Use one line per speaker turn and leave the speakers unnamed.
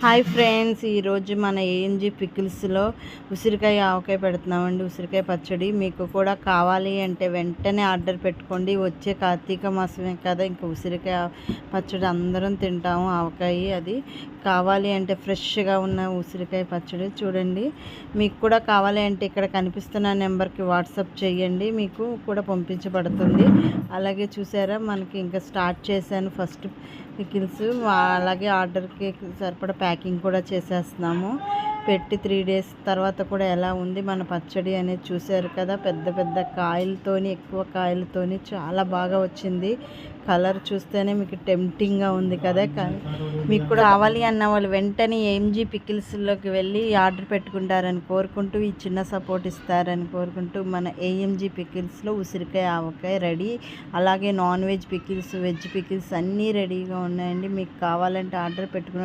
Hi friends, ఈరోజు మన ఏఎన్జీ పికిల్స్లో ఉసిరికాయ ఆవకాయ పెడుతున్నామండి. ఉసిరికాయ పచ్చడి మీకు కూడా కావాలి అంటే వెంటనే ఆర్డర్ పెట్టుకోండి. వచ్చే కార్తీక మాసమే కదా, ఇంకా ఉసిరికాయ పచ్చడి అందరం తింటాము. ఆవకాయ అది కావాలి అంటే ఫ్రెష్గా ఉన్న ఉసిరికాయ పచ్చడి చూడండి. మీకు కూడా కావాలి అంటే ఇక్కడ కనిపిస్తున్న నెంబర్కి వాట్సాప్ చేయండి, మీకు కూడా పంపించబడుతుంది. అలాగే చూసారా, మనకి ఇంకా స్టార్ట్ చేశాను ఫస్ట్ పికిల్స్. అలాగే ఆర్డర్కి సరిపడా ప్యాకింగ్ కూడా చేసేస్తున్నాము. పెట్టి 3 డేస్ తర్వాత కూడా ఎలా ఉంది మన పచ్చడి అనేది చూశారు కదా. పెద్ద పెద్ద కాయలతోని, ఎక్కువ కాయలతోని చాలా బాగా వచ్చింది. కలర్ చూస్తేనే మీకు టెంప్టింగ్గా ఉంది కదా. మీకు కూడా కావాలి అన్న వాళ్ళు వెంటనే ఏఎంజీ పికిల్స్లోకి వెళ్ళి ఆర్డర్ పెట్టుకుంటారని కోరుకుంటూ, ఈ చిన్న సపోర్ట్ ఇస్తారని కోరుకుంటూ, మన ఏఎంజీ పికిల్స్లో ఉసిరికాయ ఆవకాయ రెడీ. అలాగే non veg pickles, veg pickles అన్నీ రెడీగా ఉన్నాయండి. మీకు కావాలంటే ఆర్డర్ పెట్టుకుని